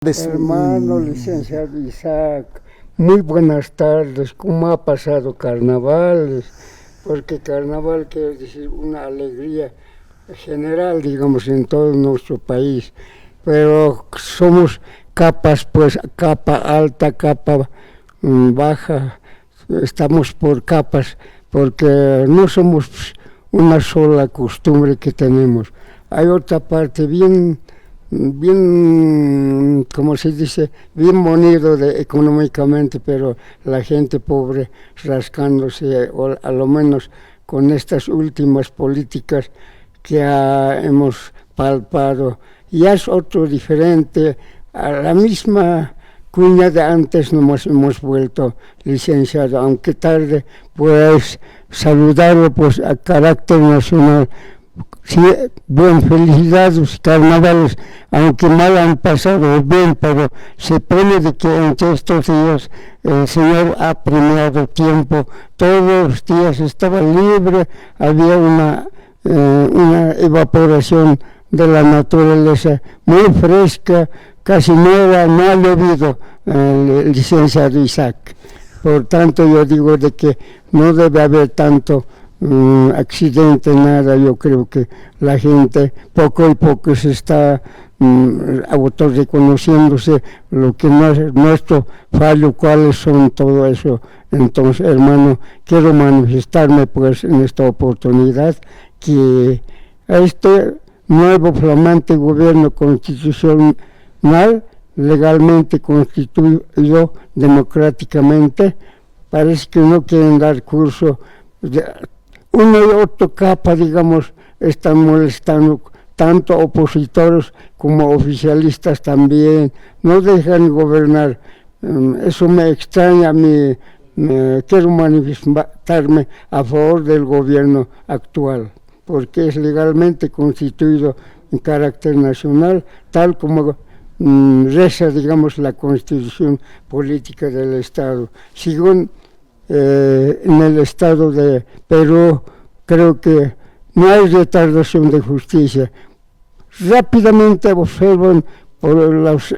Hermano licenciado Isaac, muy buenas tardes. ¿Cómo ha pasado carnavales? Porque carnaval quiere decir una alegría general, digamos, en todo nuestro país. Pero somos capas, pues capa alta, capa baja, estamos por capas, porque no somos una sola costumbre que tenemos. Hay otra parte bien, como se dice, bien bonito económicamente, pero la gente pobre rascándose, o a lo menos con estas últimas políticas que hemos palpado. Ya es otro diferente, a la misma cuña de antes nos hemos vuelto, licenciado, aunque tarde, pues saludarlo pues a carácter nacional. Sí, bueno, felicidades, carnavales, aunque mal han pasado bien, pero se pone de que entre estos días el Señor ha premiado tiempo, todos los días estaba libre, había una evaporación de la naturaleza muy fresca, casi nueva, no ha llovido, el licenciado Isaac. Por tanto, yo digo de que no debe haber tanto accidente, nada. Yo creo que la gente poco a poco se está autorreconociéndose lo que no es nuestro fallo, cuáles son todo eso. Entonces, hermano, quiero manifestarme pues en esta oportunidad que este nuevo flamante gobierno constitucional, legalmente constituido democráticamente, parece que no quieren dar curso. Uno y otro capa, digamos, están molestando, tanto opositores como oficialistas también, no dejan gobernar. Eso me extraña, quiero manifestarme a favor del gobierno actual, porque es legalmente constituido en carácter nacional, tal como reza, digamos, la Constitución Política del Estado. Según en el estado de Perú, creo que no hay retardación de justicia. Rápidamente observan por los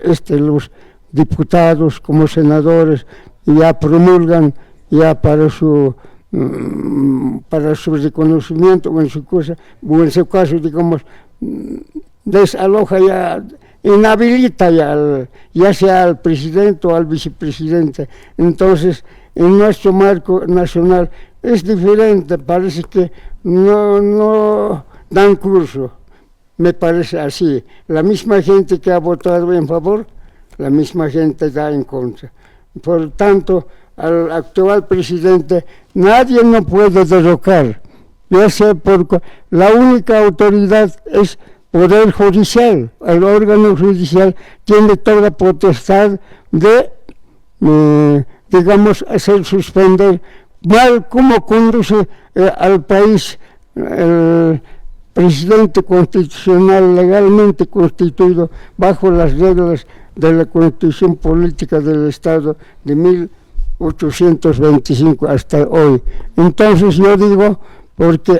diputados como senadores, y ya promulgan ya para su reconocimiento, o en su caso, digamos, desaloja ya, inhabilita ya sea al presidente o al vicepresidente. Entonces, en nuestro marco nacional es diferente, parece que no dan curso, me parece así. La misma gente que ha votado en favor, la misma gente da en contra. Por tanto, al actual presidente nadie no puede derrocar, ya sea porque la única autoridad es Poder Judicial. El órgano judicial tiene toda potestad de digamos, hacer suspender mal cómo conduce al país el presidente constitucional legalmente constituido bajo las reglas de la Constitución Política del Estado de 1825 hasta hoy. Entonces yo digo, porque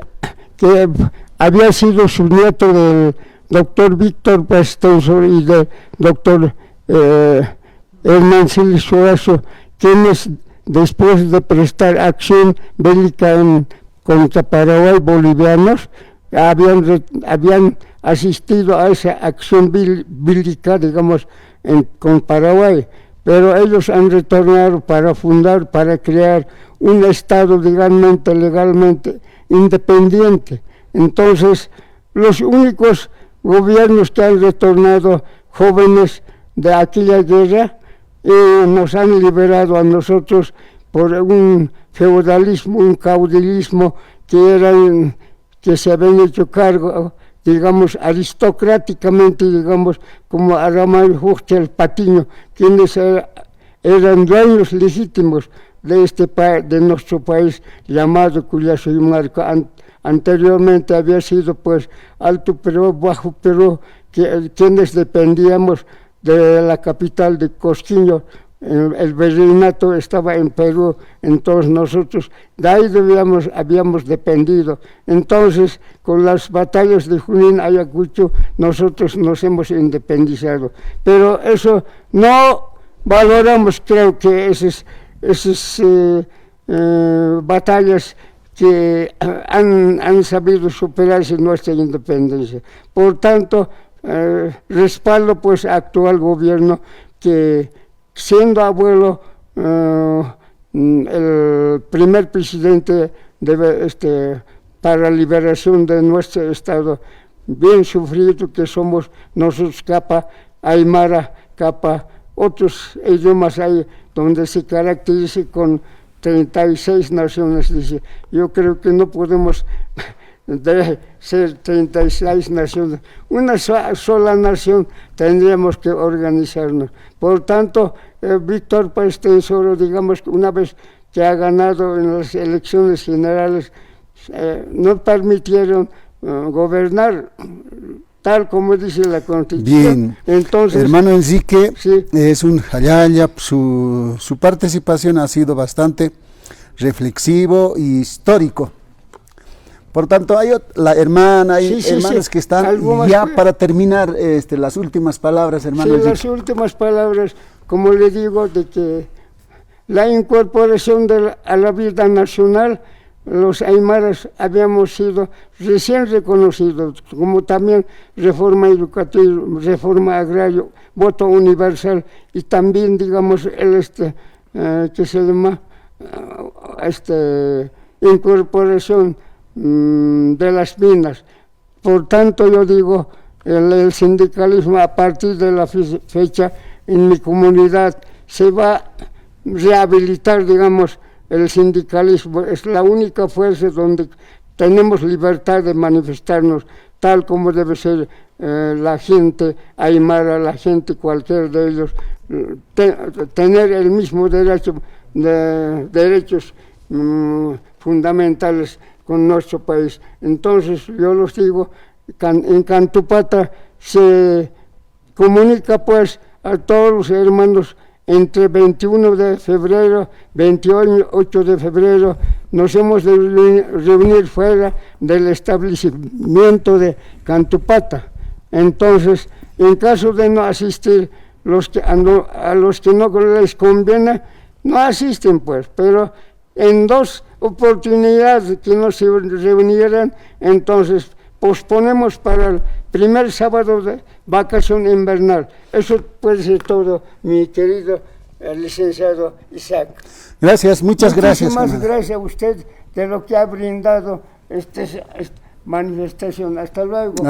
que había sido su nieto del doctor Víctor Pastensor y del doctor Hernán Siles Suazo, quienes después de prestar acción bélica contra Paraguay bolivianos, habían asistido a esa acción bélica, digamos, con Paraguay, pero ellos han retornado para crear un Estado legalmente independiente. Entonces, los únicos gobiernos que han retornado jóvenes de aquella guerra nos han liberado a nosotros por un feudalismo, un caudilismo que se habían hecho cargo, digamos, aristocráticamente, digamos, como Aramay Huchel Patiño, quienes eran dueños legítimos de nuestro país llamado Cuyasoymarco. Anteriormente había sido pues Alto Perú, Bajo Perú, quienes dependíamos de la capital de Cosquín, el virreinato estaba en Perú, entonces nosotros de ahí habíamos dependido. Entonces, con las batallas de Junín, Ayacucho, nosotros nos hemos independizado. Pero eso no valoramos, creo que esas batallas que han sabido superarse nuestra independencia. Por tanto, respaldo pues actual gobierno que, siendo abuelo el primer presidente para la liberación de nuestro estado, bien sufrido que somos nosotros, capa aymara, capa otros idiomas hay donde se caracteriza con 36 naciones. Dice, yo creo que no podemos de ser 36 naciones, una sola nación tendríamos que organizarnos. Por tanto, Víctor Paz Tensoro, digamos que una vez que ha ganado en las elecciones generales, no permitieron gobernar tal como dice la Constitución. Bien, entonces, hermano Enrique, sí, es un jayaya, su participación ha sido bastante reflexivo y histórico. Por tanto, hay hermanos que están ya para terminar las últimas palabras, hermano. Sí, las últimas palabras, como le digo, de que la incorporación a la vida nacional, los aymaras habíamos sido recién reconocidos, como también reforma educativa, reforma agraria, voto universal y también, digamos, que se llama incorporación de las minas. Por tanto, yo digo, el sindicalismo a partir de la fecha en mi comunidad se va a rehabilitar, digamos, el sindicalismo. Es la única fuerza donde tenemos libertad de manifestarnos tal como debe ser la gente aymara, la gente cualquier de ellos, tener el mismo derecho derechos fundamentales con nuestro país. Entonces, yo los digo, en Cantupata se comunica pues a todos los hermanos entre 21 de febrero, 28 de febrero, nos hemos de reunir fuera del establecimiento de Cantupata. Entonces, en caso de no asistir, a los que no les conviene, no asisten pues, pero en 2 oportunidades que no se reunieran, entonces posponemos para el primer sábado de vacación invernal. Eso puede ser todo, mi querido licenciado Isaac. Gracias, muchas gracias. Muchísimas gracias a usted de lo que ha brindado esta manifestación. Hasta luego.